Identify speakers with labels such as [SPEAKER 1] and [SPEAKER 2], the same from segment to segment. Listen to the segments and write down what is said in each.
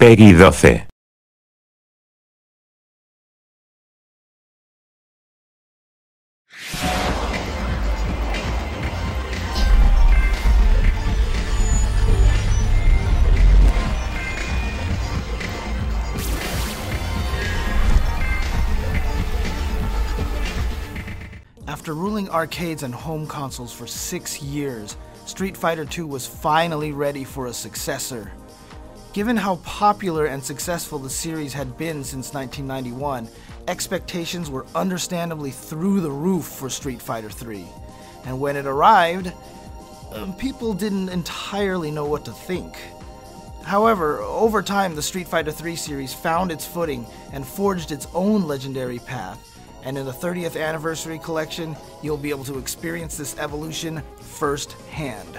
[SPEAKER 1] Peggy 12.
[SPEAKER 2] After ruling arcades and home consoles for 6 years, Street Fighter II was finally ready for a successor. Given how popular and successful the series had been since 1991, expectations were understandably through the roof for Street Fighter III. And when it arrived, people didn't entirely know what to think. However, over time the Street Fighter III series found its footing and forged its own legendary path. And in the 30th anniversary collection, you'll be able to experience this evolution firsthand.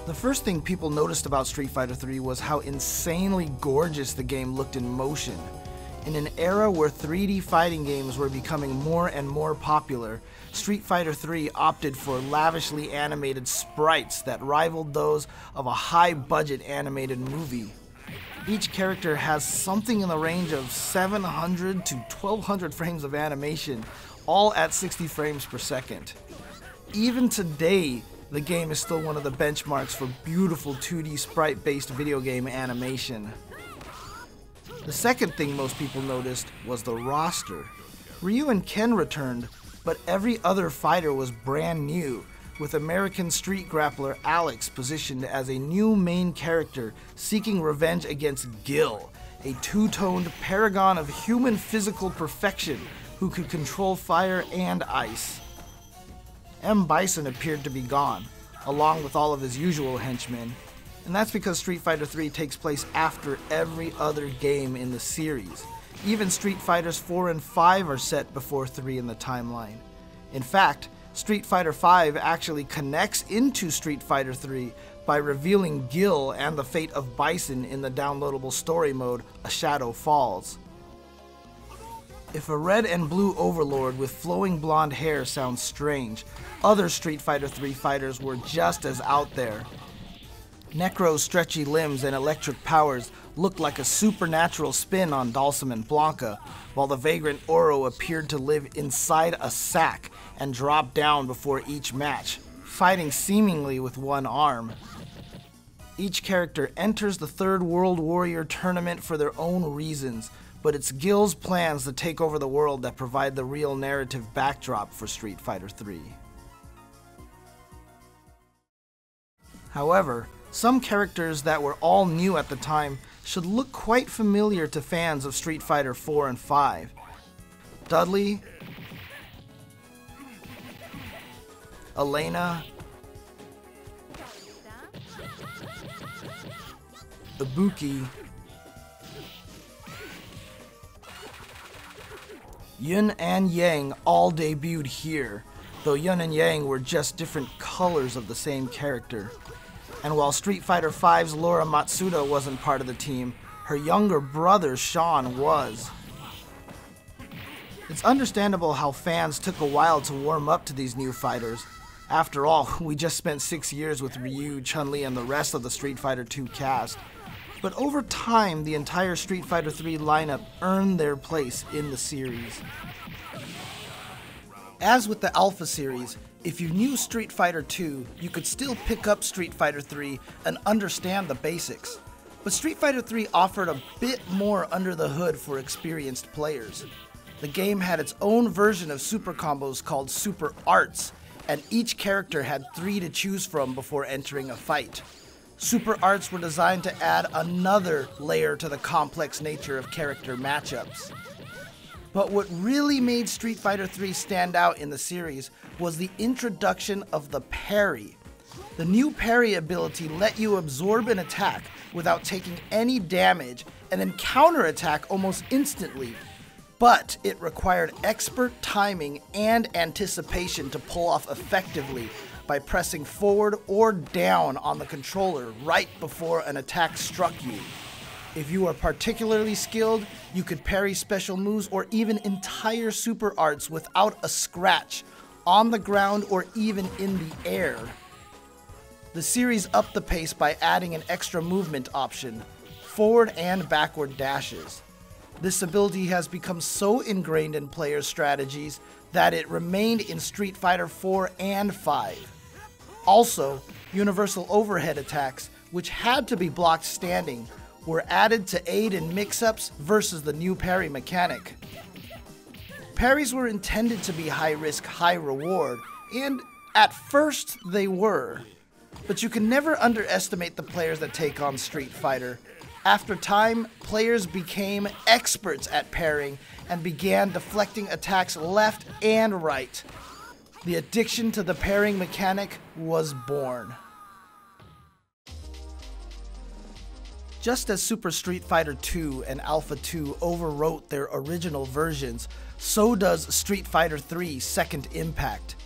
[SPEAKER 2] The first thing people noticed about Street Fighter III was how insanely gorgeous the game looked in motion. In an era where 3D fighting games were becoming more and more popular, Street Fighter III opted for lavishly animated sprites that rivaled those of a high-budget animated movie. Each character has something in the range of 700 to 1200 frames of animation, all at 60 frames per second. Even today, the game is still one of the benchmarks for beautiful 2D sprite-based video game animation. The second thing most people noticed was the roster. Ryu and Ken returned, but every other fighter was brand new, with American street grappler Alex positioned as a new main character seeking revenge against Gil, a two-toned paragon of human physical perfection who could control fire and ice. M. Bison appeared to be gone, along with all of his usual henchmen, and that's because Street Fighter III takes place after every other game in the series. Even Street Fighters 4 and 5 are set before 3 in the timeline. In fact, Street Fighter V actually connects into Street Fighter III by revealing Gil and the fate of Bison in the downloadable story mode, A Shadow Falls. If a red and blue overlord with flowing blonde hair sounds strange, other Street Fighter III fighters were just as out there. Necro's stretchy limbs and electric powers looked like a supernatural spin on Dhalsim and Blanca, while the vagrant Oro appeared to live inside a sack and drop down before each match, fighting seemingly with one arm. Each character enters the Third World Warrior tournament for their own reasons, but it's Gil's plans to take over the world that provide the real narrative backdrop for Street Fighter III. However, some characters that were all new at the time should look quite familiar to fans of Street Fighter 4 and 5. Dudley, Elena, Ibuki, Yun and Yang all debuted here, though Yun and Yang were just different colors of the same character. And while Street Fighter V's Laura Matsuda wasn't part of the team, her younger brother Sean was. It's understandable how fans took a while to warm up to these new fighters. After all, we just spent 6 years with Ryu, Chun-Li, and the rest of the Street Fighter II cast. But over time, the entire Street Fighter III lineup earned their place in the series. As with the Alpha series, if you knew Street Fighter II, you could still pick up Street Fighter III and understand the basics. But Street Fighter III offered a bit more under the hood for experienced players. The game had its own version of super combos called Super Arts, and each character had 3 to choose from before entering a fight. Super Arts were designed to add another layer to the complex nature of character matchups. But what really made Street Fighter III stand out in the series was the introduction of the parry. The new parry ability let you absorb an attack without taking any damage and then counterattack almost instantly. But it required expert timing and anticipation to pull off effectively by pressing forward or down on the controller right before an attack struck you. If you were particularly skilled, you could parry special moves or even entire super arts without a scratch, on the ground or even in the air. The series upped the pace by adding an extra movement option, forward and backward dashes. This ability has become so ingrained in players' strategies that it remained in Street Fighter IV and V. Also, universal overhead attacks, which had to be blocked standing, were added to aid in mix-ups versus the new parry mechanic. Parries were intended to be high risk, high reward, and at first they were. But you can never underestimate the players that take on Street Fighter. After time, players became experts at parrying and began deflecting attacks left and right. The addiction to the parrying mechanic was born. Just as Super Street Fighter II and Alpha 2 overwrote their original versions, so does Street Fighter III Second Impact.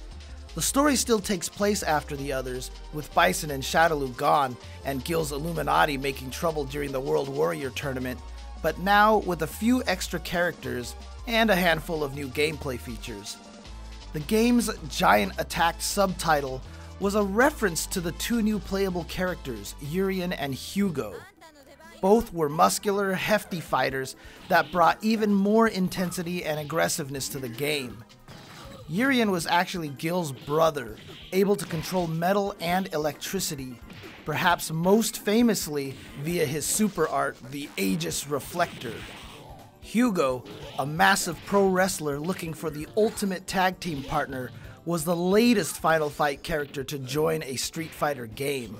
[SPEAKER 2] The story still takes place after the others, with Bison and Shadaloo gone, and Gil's Illuminati making trouble during the World Warrior Tournament, but now with a few extra characters and a handful of new gameplay features. The game's giant attack subtitle was a reference to the two new playable characters, Urien and Hugo. Both were muscular, hefty fighters that brought even more intensity and aggressiveness to the game. Urien was actually Gil's brother, able to control metal and electricity, perhaps most famously via his super art, the Aegis Reflector. Hugo, a massive pro wrestler looking for the ultimate tag team partner, was the latest Final Fight character to join a Street Fighter game.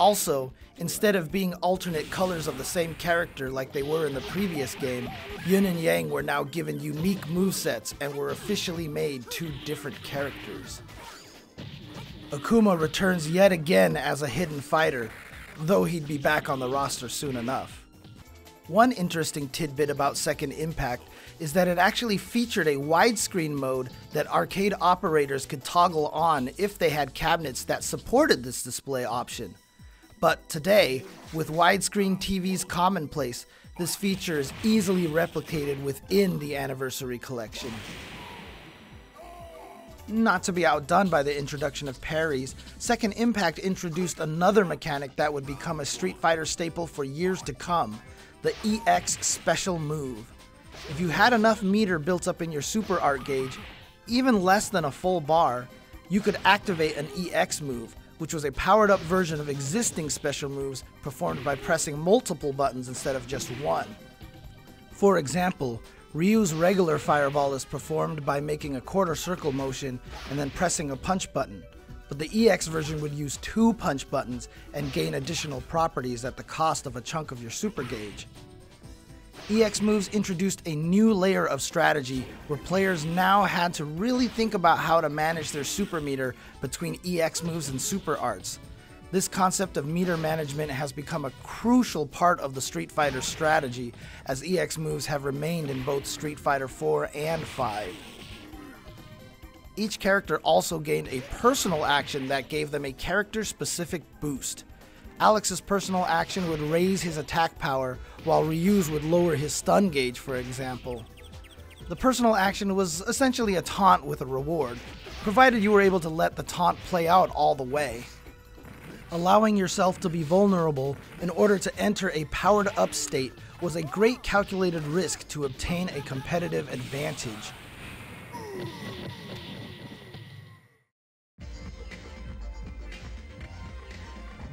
[SPEAKER 2] Also, instead of being alternate colors of the same character like they were in the previous game, Yin and Yang were now given unique movesets and were officially made two different characters. Akuma returns yet again as a hidden fighter, though he'd be back on the roster soon enough. One interesting tidbit about Second Impact is that it actually featured a widescreen mode that arcade operators could toggle on if they had cabinets that supported this display option. But today, with widescreen TVs commonplace, this feature is easily replicated within the Anniversary Collection. Not to be outdone by the introduction of parries, Second Impact introduced another mechanic that would become a Street Fighter staple for years to come, the EX Special Move. If you had enough meter built up in your super art gauge, even less than a full bar, you could activate an EX move, which was a powered-up version of existing special moves performed by pressing multiple buttons instead of just one. For example, Ryu's regular fireball is performed by making a quarter circle motion and then pressing a punch button, but the EX version would use two punch buttons and gain additional properties at the cost of a chunk of your super gauge. EX moves introduced a new layer of strategy where players now had to really think about how to manage their super meter between EX moves and super arts. This concept of meter management has become a crucial part of the Street Fighter strategy, as EX moves have remained in both Street Fighter IV and V. Each character also gained a personal action that gave them a character-specific boost. Alex's personal action would raise his attack power, while Ryu's would lower his stun gauge, for example. The personal action was essentially a taunt with a reward, provided you were able to let the taunt play out all the way. Allowing yourself to be vulnerable in order to enter a powered-up state was a great calculated risk to obtain a competitive advantage.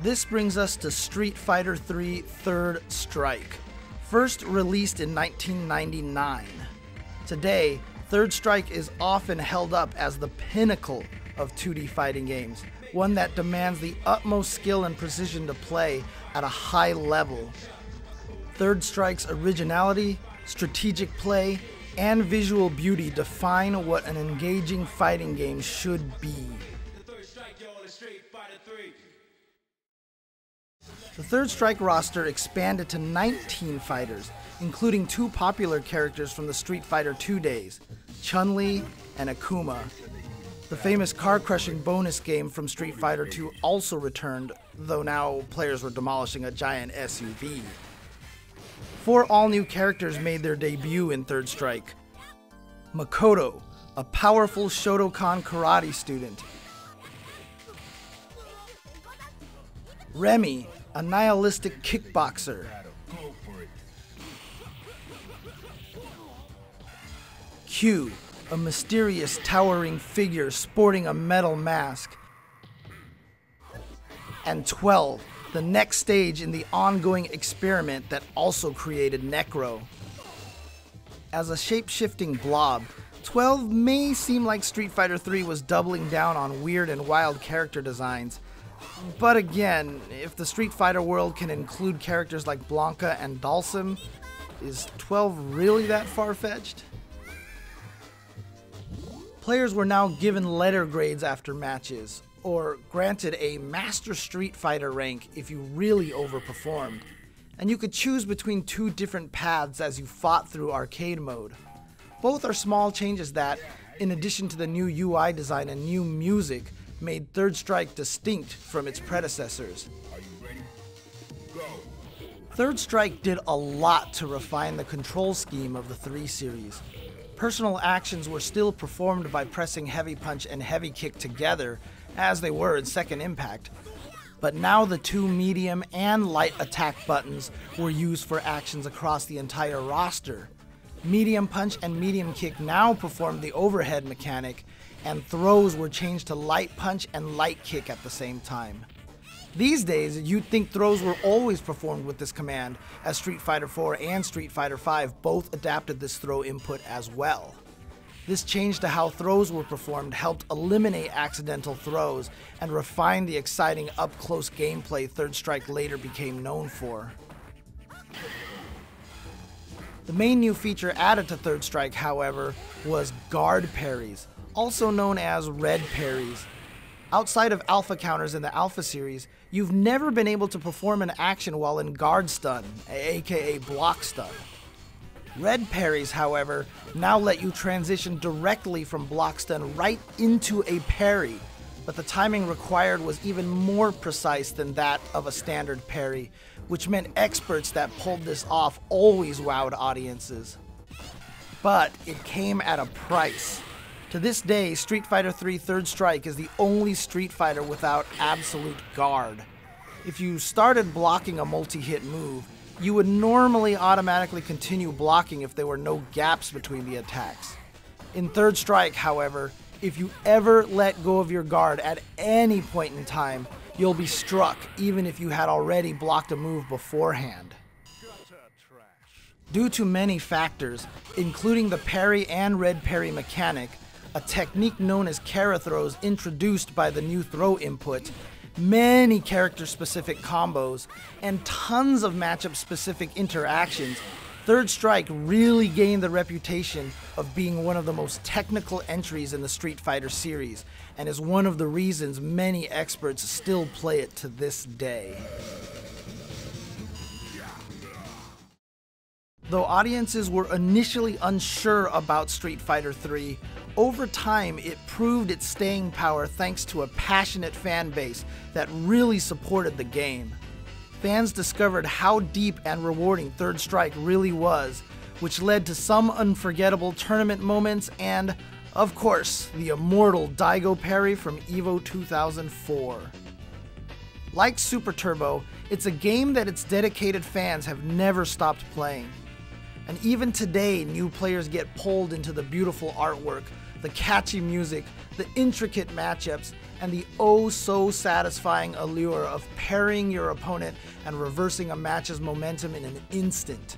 [SPEAKER 2] This brings us to Street Fighter III Third Strike, first released in 1999. Today, Third Strike is often held up as the pinnacle of 2D fighting games, one that demands the utmost skill and precision to play at a high level. Third Strike's originality, strategic play, and visual beauty define what an engaging fighting game should be. The Third Strike roster expanded to 19 fighters, including two popular characters from the Street Fighter II days, Chun-Li and Akuma. The famous car-crushing bonus game from Street Fighter II also returned, though now players were demolishing a giant SUV. 4 all-new characters made their debut in Third Strike. Makoto, a powerful Shotokan karate student. Remy, a nihilistic kickboxer. Q, a mysterious towering figure sporting a metal mask. And 12, the next stage in the ongoing experiment that also created Necro. As a shape-shifting blob, 12 may seem like Street Fighter III was doubling down on weird and wild character designs. But again, if the Street Fighter world can include characters like Blanca and Dalsim, is 12 really that far-fetched? Players were now given letter grades after matches, or granted a Master Street Fighter rank if you really overperformed, and you could choose between two different paths as you fought through arcade mode. Both are small changes that, in addition to the new UI design and new music, made Third Strike distinct from its predecessors. Third Strike did a lot to refine the control scheme of the 3 series. Personal actions were still performed by pressing heavy punch and heavy kick together, as they were in Second Impact, but now the 2 medium and light attack buttons were used for actions across the entire roster. Medium punch and medium kick now performed the overhead mechanic, and throws were changed to light punch and light kick at the same time. These days, you'd think throws were always performed with this command, as Street Fighter IV and Street Fighter V both adapted this throw input as well. This change to how throws were performed helped eliminate accidental throws and refine the exciting up-close gameplay Third Strike later became known for. The main new feature added to Third Strike, however, was guard parries, also known as red parries. Outside of alpha counters in the Alpha series, you've never been able to perform an action while in guard stun, aka block stun. Red parries, however, now let you transition directly from block stun right into a parry, but the timing required was even more precise than that of a standard parry, which meant experts that pulled this off always wowed audiences. But it came at a price. To this day, Street Fighter III Third Strike is the only Street Fighter without absolute guard. If you started blocking a multi-hit move, you would normally automatically continue blocking if there were no gaps between the attacks. In Third Strike, however, if you ever let go of your guard at any point in time, you'll be struck even if you had already blocked a move beforehand. Due to many factors, including the parry and red parry mechanic, a technique known as Kara throws introduced by the new throw input, many character-specific combos, and tons of matchup-specific interactions, Third Strike really gained the reputation of being one of the most technical entries in the Street Fighter series, and is one of the reasons many experts still play it to this day. Though audiences were initially unsure about Street Fighter III, over time it proved its staying power thanks to a passionate fan base that really supported the game. Fans discovered how deep and rewarding Third Strike really was, which led to some unforgettable tournament moments and, of course, the immortal Daigo parry from EVO 2004. Like Super Turbo, it's a game that its dedicated fans have never stopped playing. And even today, new players get pulled into the beautiful artwork, the catchy music, the intricate matchups, and the oh-so-satisfying allure of parrying your opponent and reversing a match's momentum in an instant.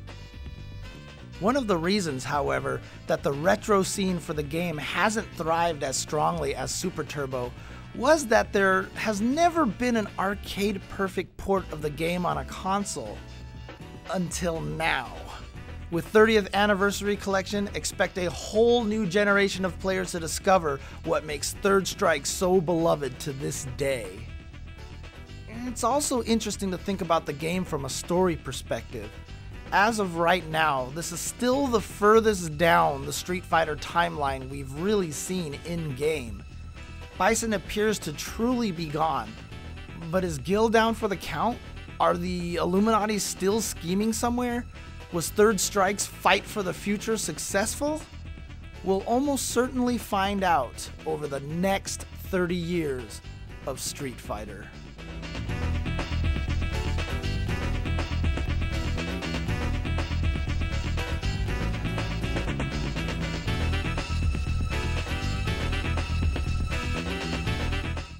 [SPEAKER 2] One of the reasons, however, that the retro scene for the game hasn't thrived as strongly as Super Turbo was that there has never been an arcade-perfect port of the game on a console. Until now. With 30th Anniversary Collection, expect a whole new generation of players to discover what makes Third Strike so beloved to this day. It's also interesting to think about the game from a story perspective. As of right now, this is still the furthest down the Street Fighter timeline we've really seen in-game. Bison appears to truly be gone, but is Gil down for the count? Are the Illuminati still scheming somewhere? Was Third Strike's fight for the future successful? We'll almost certainly find out over the next 30 years of Street Fighter.